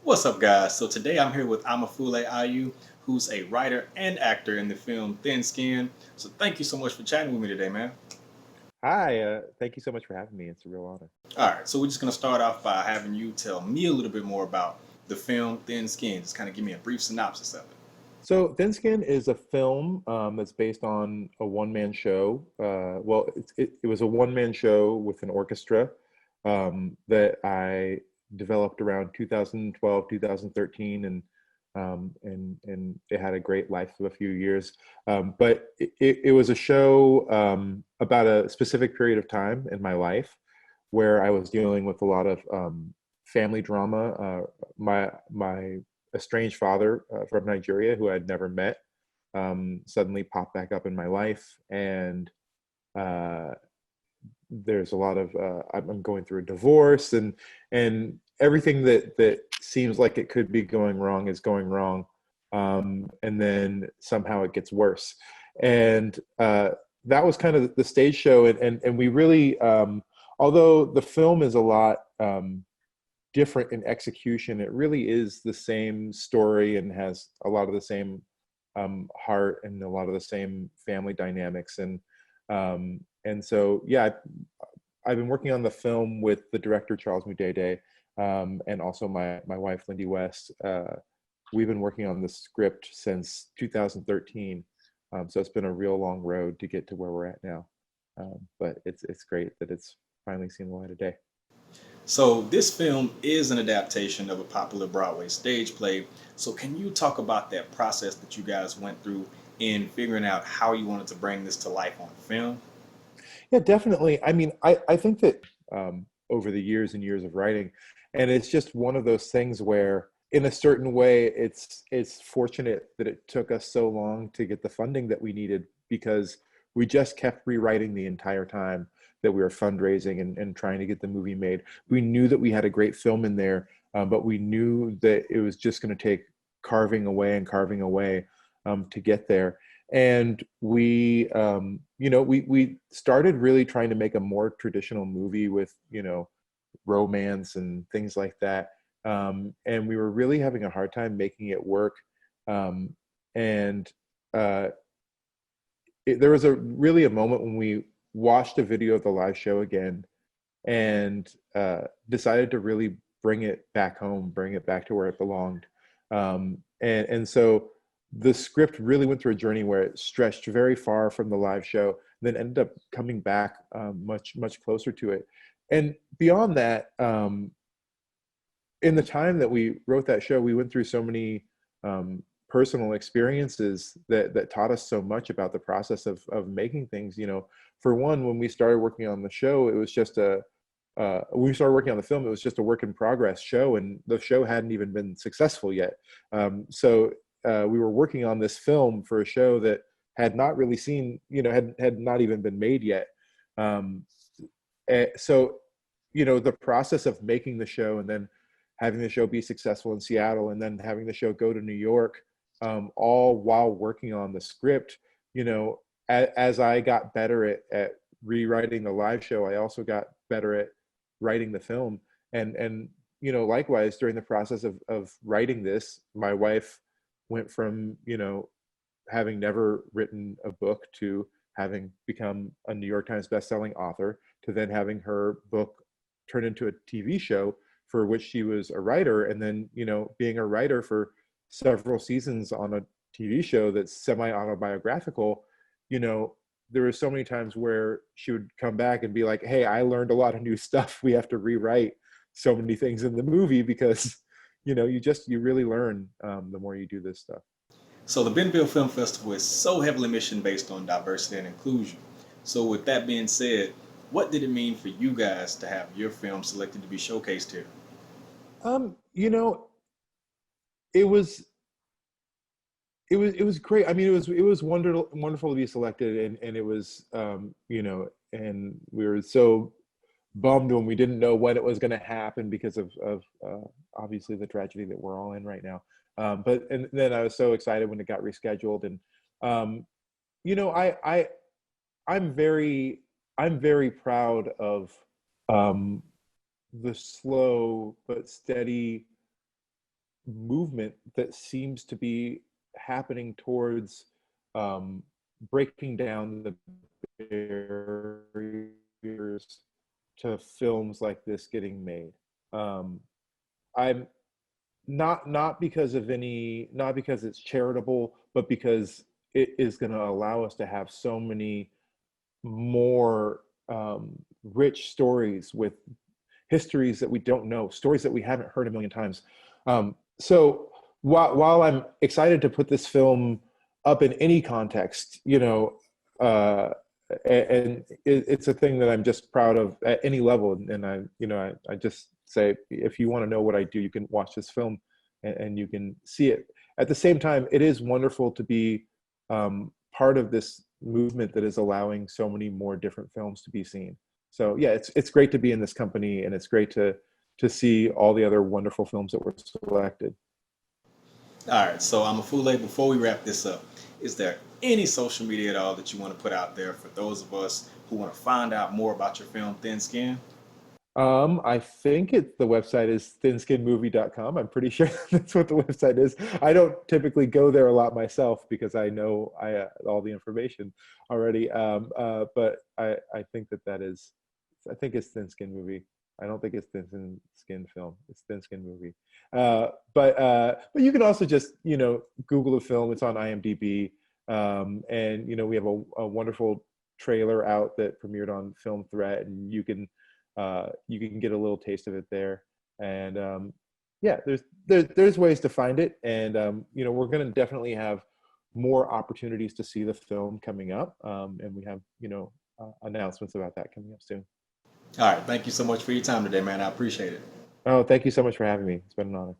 What's up, guys? So today I'm here with Ahamefule J, who's a writer and actor in the film Thin Skin. So thank you so much for chatting with me today, man. Hi, thank you so much for having me. It's a real honor. All right, so we're just gonna start off by having you tell me a little bit more about the film Thin Skin. Just kind of give me a brief synopsis of it. So, Thin Skin is a film that's based on a one-man show. It was a one-man show with an orchestra that I developed around 2012, 2013, and it had a great life of a few years. But it was a show about a specific period of time in my life where I was dealing with a lot of family drama. My estranged father from Nigeria, who I'd never met, suddenly popped back up in my life, and uh, there's a lot of I'm going through a divorce, and everything that seems like it could be going wrong is going wrong, and then somehow it gets worse, and that was kind of the stage show, and we really, although the film is a lot different in execution, it really is the same story and has a lot of the same heart and a lot of the same family dynamics. And so, yeah, I've been working on the film with the director Charles Mudede, and also my wife Lindy West. We've been working on the script since 2013, so it's been a real long road to get to where we're at now. But it's great that it's finally seen the light of day. So this film is an adaptation of a popular Broadway stage play. So can you talk about that process that you guys went through in figuring out how you wanted to bring this to life on film? Yeah, definitely. I mean, I think that over the years and years of writing, and it's just one of those things where, in a certain way, it's fortunate that it took us so long to get the funding that we needed because we just kept rewriting the entire time that we were fundraising and trying to get the movie made. We knew that we had a great film in there, but we knew that it was just going to take carving away and carving away to get there. And we started really trying to make a more traditional movie with romance and things like that, and we were really having a hard time making it work. And uh, there was a really a moment when we watched a video of the live show again and decided to really bring it back home, bring it back to where it belonged. And so the script really went through a journey where it stretched very far from the live show, then ended up coming back much closer to it. And beyond that, in the time that we wrote that show, we went through so many personal experiences that taught us so much about the process of making things. For one, when we started working on the show, it was just when we started working on the film, it was just a work in progress show, and the show hadn't even been successful yet. So we were working on this film for a show that had not really seen, had not even been made yet. Um, so the process of making the show and then having the show be successful in Seattle and then having the show go to New York, all while working on the script, as I got better at rewriting the live show, I also got better at writing the film. And likewise, during the process of writing this, my wife went from, having never written a book to having become a New York Times bestselling author to then having her book turn into a TV show for which she was a writer, and then being a writer for several seasons on a TV show that's semi-autobiographical. you know there were so many times where she would come back and be like, hey, I learned a lot of new stuff, we have to rewrite so many things in the movie because you really learn the more you do this stuff. So the Bentonville Film Festival is so heavily mission based on diversity and inclusion. So with that being said, what did it mean for you guys to have your film selected to be showcased here? You know it was great. I mean, it was wonderful to be selected, and it was, and we were so bummed when we didn't know when it was going to happen because of obviously the tragedy that we're all in right now. But and then I was so excited when it got rescheduled, and um, I'm very proud of um, the slow but steady movement that seems to be happening towards um, breaking down the barriers to films like this getting made. Um, I'm not because of any, not because it's charitable, but because it is going to allow us to have so many more rich stories with histories that we don't know, stories that we haven't heard a million times. So while I'm excited to put this film up in any context, uh, and it's a thing that I'm just proud of at any level. And I just say, if you want to know what I do, you can watch this film and you can see it. At the same time, it is wonderful to be part of this movement that is allowing so many more different films to be seen. So yeah, it's great to be in this company, and it's great to see all the other wonderful films that were selected. All right, so Ahamefule, before we wrap this up, is there any social media at all that you want to put out there for those of us who want to find out more about your film Thin Skin? I think the website is thinskinmovie.com. I'm pretty sure that's what the website is. I don't typically go there a lot myself because I know all the information already. But I think that is, I think it's Thin Skin Movie. I don't think it's Thin Skin Film. It's Thin Skin Movie. But you can also just Google the film. It's on IMDb, and we have a wonderful trailer out that premiered on Film Threat, and you can get a little taste of it there. And yeah, there's ways to find it, and we're going to definitely have more opportunities to see the film coming up, and we have announcements about that coming up soon. All right, thank you so much for your time today, man. I appreciate it. Oh, thank you so much for having me. It's been an honor.